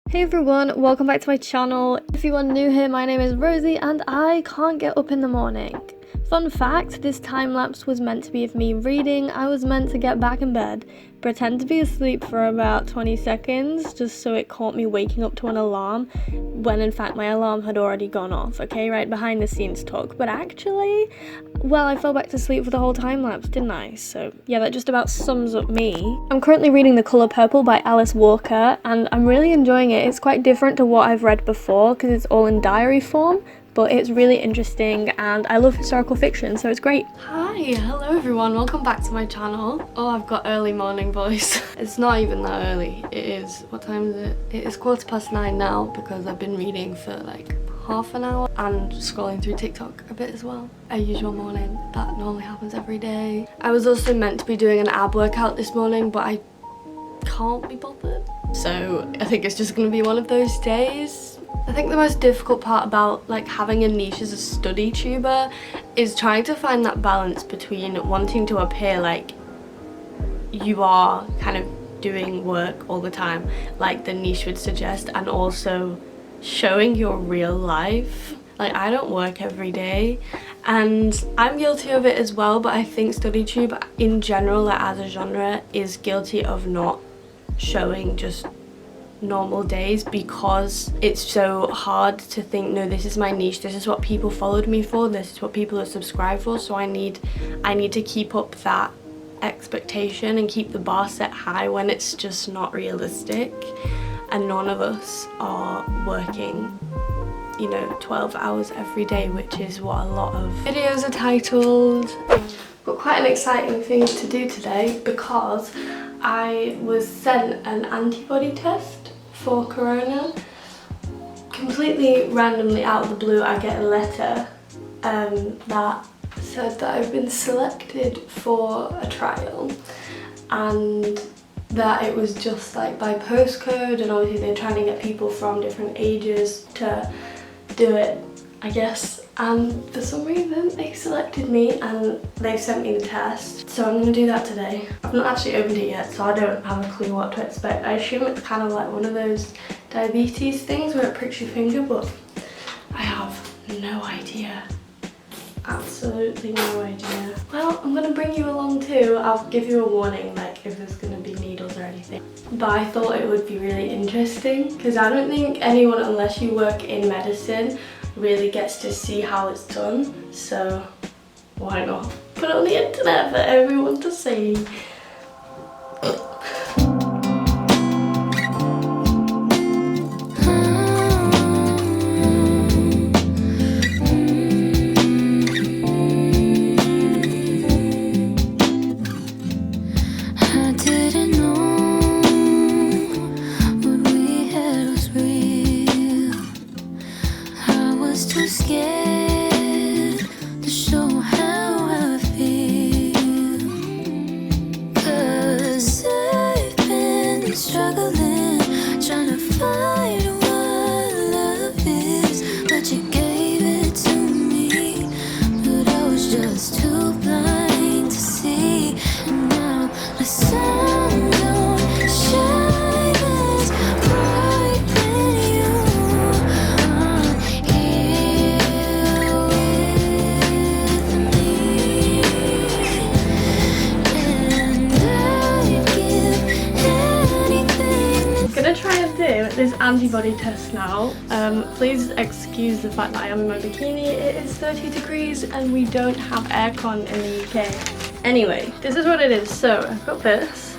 Hey everyone, welcome back to my channel. If you are new here, my name is Rosie and I can't get up in the morning. Fun fact, this time lapse was meant to be of me reading. I was meant to get back in bed, pretend to be asleep for about 20 seconds just so it caught me waking up to an alarm when in fact my alarm had already gone off, okay? Right, behind the scenes talk. But actually, well, I fell back to sleep for the whole time lapse, didn't I? So yeah, that just about sums up me. I'm currently reading The Colour Purple by Alice Walker and I'm really enjoying it. It's quite different to what I've read before because it's all in diary form, but it's really interesting and I love historical fiction, so it's great. Hi, hello everyone, welcome back to my channel. Oh, I've got early morning voice. It's not even that early. It is, what time is it? It is 9:15 now because I've been reading for like half an hour and scrolling through TikTok a bit as well. A usual morning, that normally happens every day. I was also meant to be doing an ab workout this morning, but I can't be bothered. So I think it's just gonna be one of those days. I think the most difficult part about like having a niche as a study tuber is trying to find that balance between wanting to appear like you are kind of doing work all the time, like the niche would suggest, and also showing your real life. Like, I don't work every day and I'm guilty of it as well, but I think StudyTube in general, like as a genre, is guilty of not showing just normal days because it's so hard to think, no, this is my niche, this is what people followed me for, this is what people are subscribed for, so I need to keep up that expectation and keep the bar set high when it's just not realistic. And none of us are working, you know, 12 hours every day, which is what a lot of videos are titled. Got quite an exciting thing to do today because I was sent an antibody test for corona. Completely randomly out of the blue, I get a letter that said that I've been selected for a trial and that it was just like by postcode, and obviously they're trying to get people from different ages to do it, I guess. And for some reason they selected me and they've sent me the test, so I'm going to do that today. I've not actually opened it yet, so I don't have a clue what to expect. I assume it's kind of like one of those diabetes things where it pricks your finger, but I have no idea. Absolutely no idea. Well, I'm gonna bring you along too. I'll give you a warning, like if there's gonna be needles or anything. But I thought it would be really interesting because I don't think anyone, unless you work in medicine, really gets to see how it's done. So why not put it on the internet for everyone to see? This antibody test now. Please excuse the fact that I am in my bikini. It is 30 degrees and we don't have aircon in the UK. Anyway, this is what it is. So I've got this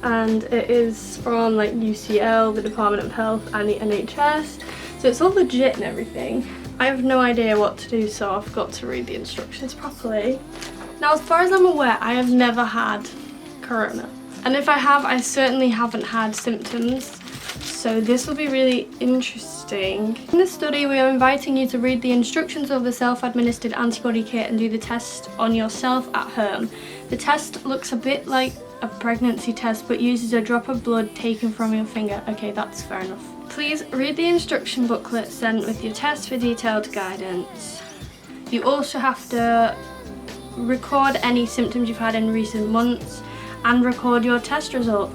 and it is from like UCL, the Department of Health and the NHS, so it's all legit and everything. I have no idea what to do, so I've got to read the instructions properly. Now, as far as I'm aware, I have never had corona. And if I have, I certainly haven't had symptoms, so this will be really interesting. In this study, we are inviting you to read the instructions of the self-administered antibody kit and do the test on yourself at home. The test looks a bit like a pregnancy test, but uses a drop of blood taken from your finger. Okay, that's fair enough. Please read the instruction booklet sent with your test for detailed guidance. You also have to record any symptoms you've had in recent months and record your test result.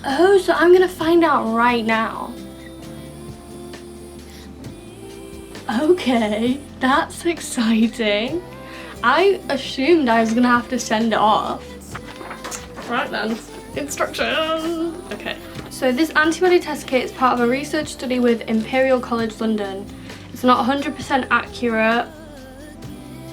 Oh, so I'm gonna find out right now. Okay, that's exciting. I assumed I was gonna have to send it off. Right then, instructions. Okay. So this antibody test kit is part of a research study with Imperial College London. It's not 100% accurate,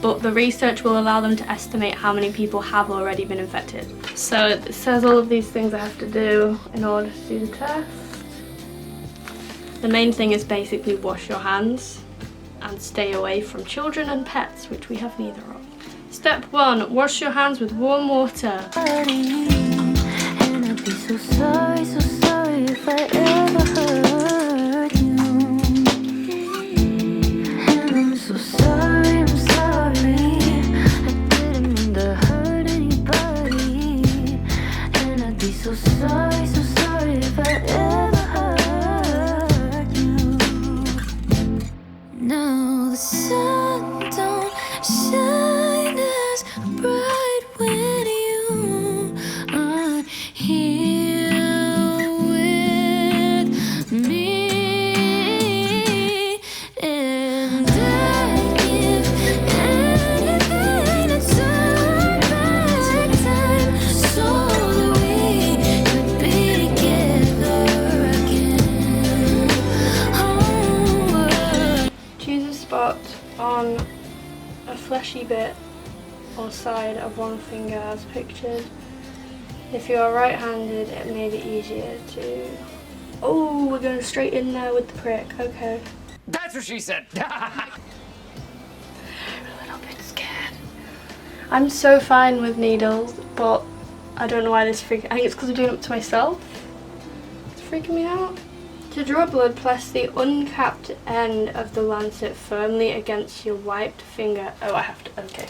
but the research will allow them to estimate how many people have already been infected. So it says all of these things I have to do in order to do the test. The main thing is basically wash your hands and stay away from children and pets, which we have neither of. Step 1, wash your hands with warm water. And I'd be so sorry if I ever hurt you. And I'm so sorry, I didn't mean to hurt anybody. And I'd be so sorry if I ever hurt you. No, the sun don't shine as bright when you aren't here with me. And I'd give anything to turn back time so that we could be together again. Oh, choose a spot on a fleshy bit or side of one finger as pictured. If you are right-handed, it may be easier to... Oh, we're going straight in there with the prick. Okay. That's what she said. I'm a little bit scared. I'm so fine with needles, but I don't know why this freak. I think it's because I'm doing it to myself. It's freaking me out. To draw blood, place the uncapped end of the lancet firmly against your wiped finger. Oh, I have to. Okay.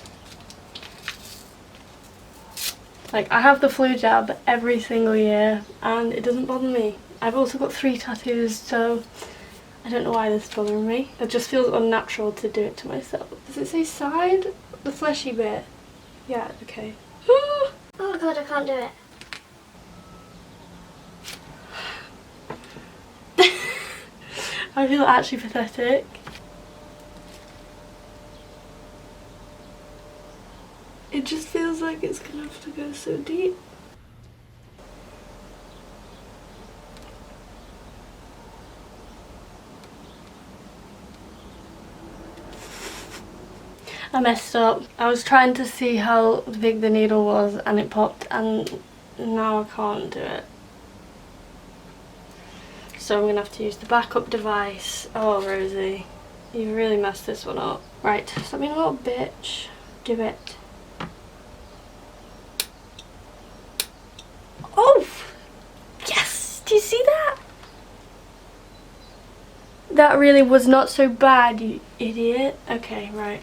Like, I have the flu jab every single year and it doesn't bother me. I've also got 3 tattoos, so I don't know why this is bothering me. It just feels unnatural to do it to myself. Does it say side? The fleshy bit? Yeah, okay. Oh god, I can't do it. I feel actually pathetic. It just feels like it's gonna have to go so deep. I messed up. I was trying to see how big the needle was and it popped, and now I can't do it. So I'm gonna have to use the backup device. Oh, Rosie, you really messed this one up. Right, stop being a little bitch. Do it. Oh! Yes! Do you see that? That really was not so bad, you idiot. Okay, right.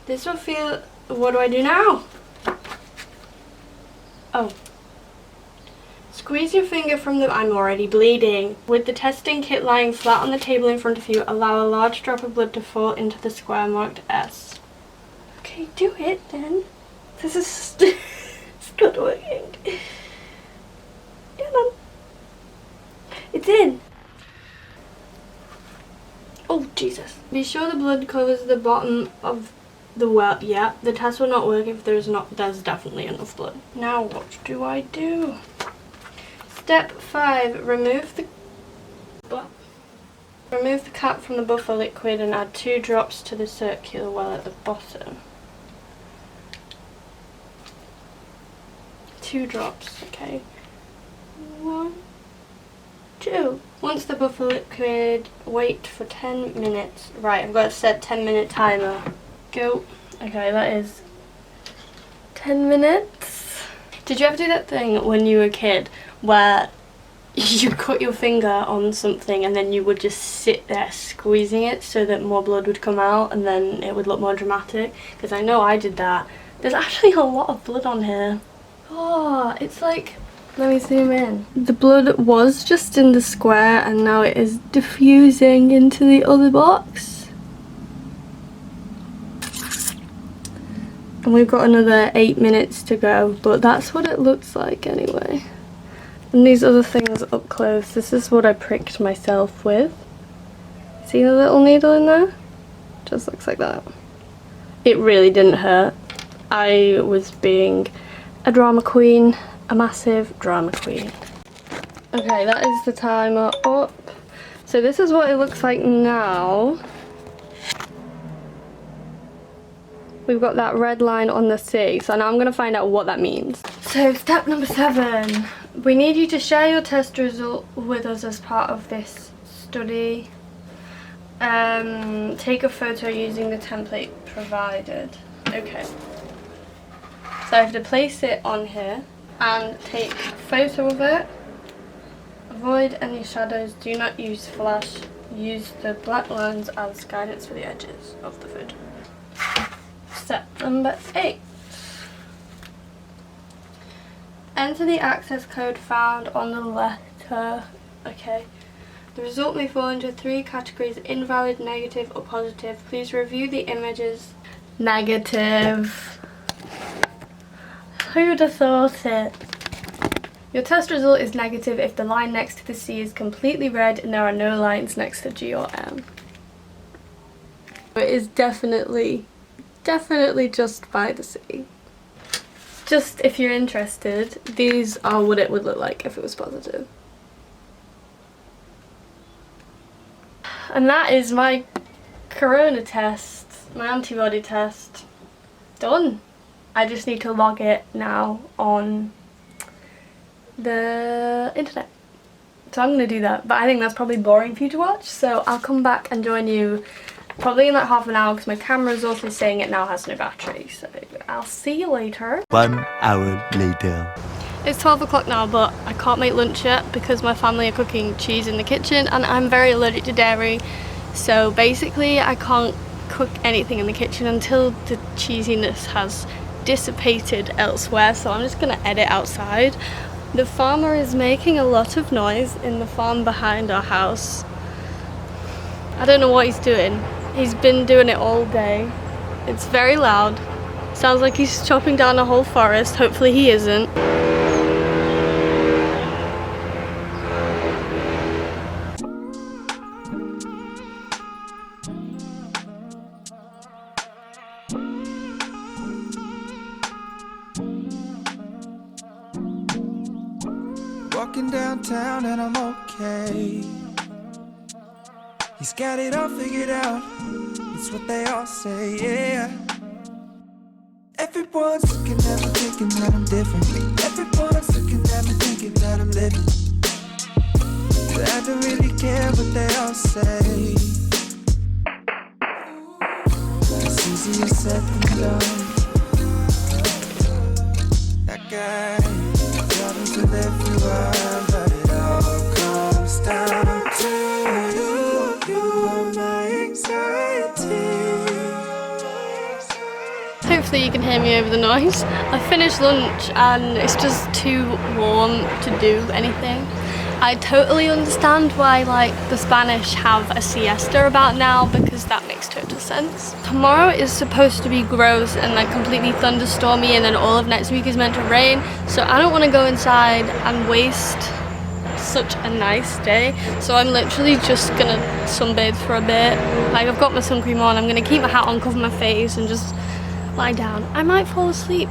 This will feel... What do I do now? Oh. Squeeze your finger from the... I'm already bleeding. With the testing kit lying flat on the table in front of you, allow a large drop of blood to fall into the square marked S. Okay, do it then. This is... it's not working. Come on. It's in. Oh, Jesus. Be sure the blood covers the bottom of the well. Yeah, the test will not work if there's definitely enough blood. Now what do I do? Step 5, remove the cap from the buffer liquid and add 2 drops to the circular well at the bottom. 2 drops, okay. 1, 2. Once the buffer liquid, wait for 10 minutes. Right, I've got a set 10-minute timer. Go. Okay, that is 10 minutes. Did you ever do that thing when you were a kid where you cut your finger on something and then you would just sit there squeezing it so that more blood would come out and then it would look more dramatic? Because I know I did that. There's actually a lot of blood on here. Oh, it's like... Let me zoom in. The blood was just in the square and now it is diffusing into the other box. And we've got another 8 minutes to go, but that's what it looks like anyway. And these other things up close, this is what I pricked myself with. See the little needle in there? Just looks like that. It really didn't hurt. I was being a drama queen, a massive drama queen. Okay, that is the timer up. So this is what it looks like now. We've got that red line on the C, so now I'm going to find out what that means. So step number 7. We need you to share your test result with us as part of this study. Take a photo using the template provided. Okay. So I have to place it on here and take a photo of it. Avoid any shadows, do not use flash. Use the black lines as guidance for the edges of the photo. Step number 8. Enter the access code found on the letter. Okay. The result may fall into 3 categories: invalid, negative, or positive. Please review the images. Negative. Who would have thought it? Your test result is negative if the line next to the C is completely red and there are no lines next to G or M. It is definitely just by the C. Just if you're interested, these are what it would look like if it was positive. And that is my corona test, my antibody test, done. I just need to log it now on the internet. So I'm going to do that, but I think that's probably boring for you to watch, so I'll come back and join you probably in like half an hour because my camera is also saying it now has no battery, so I'll see you later. 1 hour later. It's 12 o'clock now, but I can't make lunch yet because my family are cooking cheese in the kitchen and I'm very allergic to dairy, so basically I can't cook anything in the kitchen until the cheesiness has dissipated elsewhere, so I'm just going to edit outside. The farmer is making a lot of noise in the farm behind our house. I don't know what he's doing. He's been doing it all day. It's very loud. Sounds like he's chopping down a whole forest. Hopefully he isn't. Walking downtown and I'm okay. He's got it all figured out. It's what they all say, yeah. Everyone's looking at me thinking that I'm different. Everyone's looking at me thinking that I'm living. But I don't really care what they all say. It's easier said than done. That guy trying to live through one, but it all comes down to you. You are my anxiety. Hopefully you can hear me over the noise. I finished lunch and it's just too warm to do anything. I totally understand why like the Spanish have a siesta about now, because that makes total sense. Tomorrow is supposed to be gross and like completely thunderstormy, and then all of next week is meant to rain, so I don't want to go inside and waste such a nice day, so I'm literally just gonna sunbathe for a bit. Like, I've got my sun cream on, I'm gonna keep my hat on, cover my face and just lie down. I might fall asleep.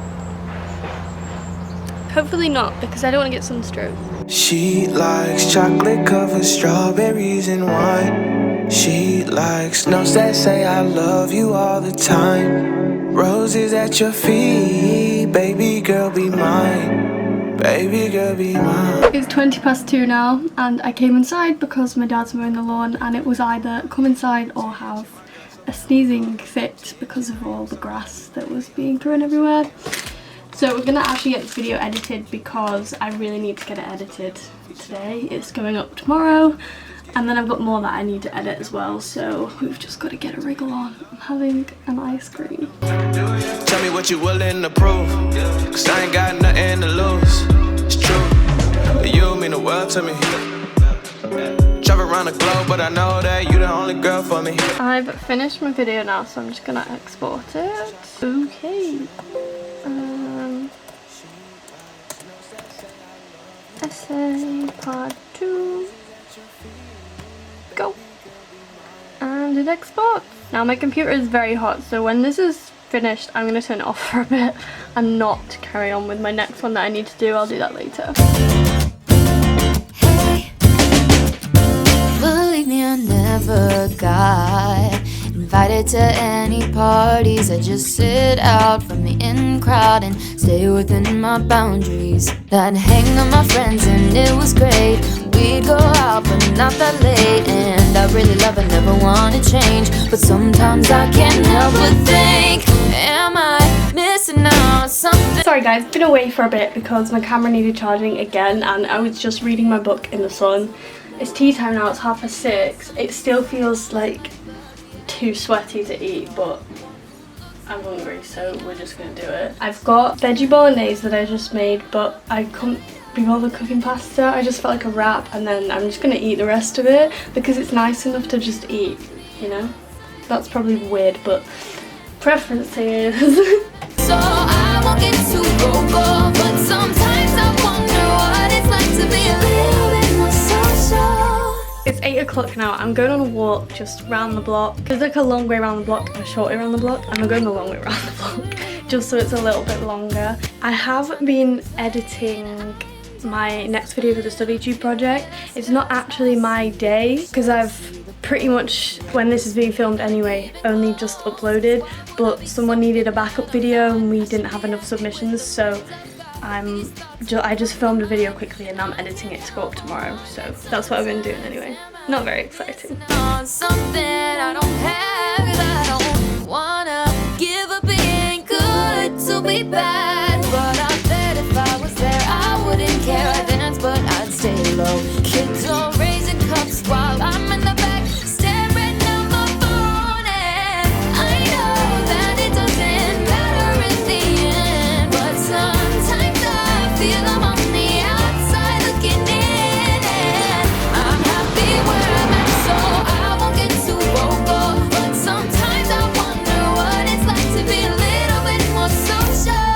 Hopefully not, because I don't want to get sunstroke. She likes chocolate covered strawberries and wine. She likes notes that say I love you all the time. Roses at your feet, baby girl be mine. Baby girl be mine. It's 2:20 now and I came inside because my dad's mowing the lawn, and it was either come inside or have a sneezing fit because of all the grass that was being thrown everywhere. So we're gonna actually get this video edited because I really need to get it edited today. It's going up tomorrow, and then I've got more that I need to edit as well, so we've just got to get a wriggle on. I'm having an ice cream. Tell me what you willing to prove, cause I ain't got nothing to lose. It's true, you mean the world to me. Travel around the globe, but I know that you the only girl for me. I've finished my video now, so I'm just gonna export it. Okay. essay part 2. Go. And it exports. Now my computer is very hot, so when this is finished I'm going to turn it off for a bit and not carry on with my next one that I need to do. I'll do that later. Hey, believe me, I never got invited to any parties. I just sit out from the in crowd and stay within my boundaries. I'd hang with my friends and it was great. We'd go out but not that late. And I really love it, never want to change. But sometimes I can't help but think, am I missing out on something? Sorry guys, been away for a bit because my camera needed charging again and I was just reading my book in the sun. It's tea time now, it's 6:30. It still feels like too sweaty to eat, but I'm hungry, so we're just gonna do it. I've got veggie bolognese that I just made, but I couldn't be bothered cooking pasta. I just felt like a wrap, and then I'm just gonna eat the rest of it because it's nice enough to just eat, you know? That's probably weird, but preferences. So I won't get too vocal, but sometimes I wonder what it's like to be a little bit more social. It's 8 o'clock now. I'm going on a walk just round the block. There's like a long way around the block and a short way around the block, and I'm going the long way around the block just so it's a little bit longer. I have been editing my next video for the StudyTube project. It's not actually my day because I've pretty much, when this is being filmed anyway, only just uploaded, but someone needed a backup video and we didn't have enough submissions, so I just filmed a video quickly and I'm editing it to go up tomorrow, so that's what I've been doing anyway. Not very exciting. Something I don't have, 'cause I don't wanna give up being good to be bad, but I bet if I was there I wouldn't care. I'd dance but I'd stay low. Kids are raising cups while I'm in the back staring at my phone, and I know that it doesn't matter in the end, but sometimes I feel I'm on the outside looking in, and I'm happy where I'm at, so I won't get too vocal, but sometimes I wonder what it's like to be a little bit more social.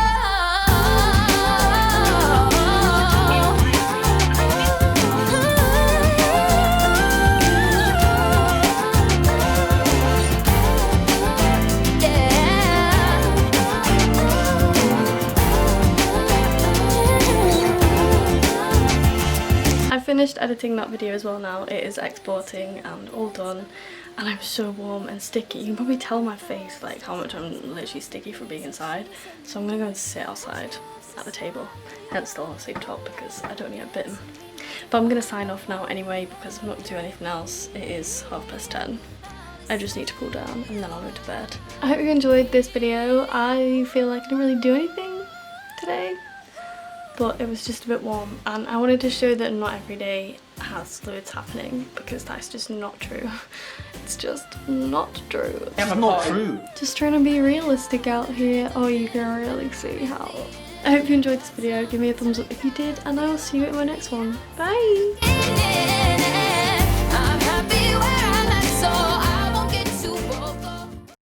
I finished editing that video as well now. It is exporting and all done, and I'm so warm and sticky. You can probably tell my face like how much I'm literally sticky from being inside, so I'm gonna go and sit outside at the table, hence the long sleeve top because I don't need a bitten. But I'm gonna sign off now anyway because I'm not doing anything else. It is 10:30. I just need to cool down and then I'll go to bed. I hope you enjoyed this video. I feel like I didn't really do anything today, but it was just a bit warm, and I wanted to show that not every day has fluids happening because that's just not true. It's just not true. It's not true. Just trying to be realistic out here. Oh, you can really see how. I hope you enjoyed this video. Give me a thumbs up if you did, and I will see you in my next one. Bye!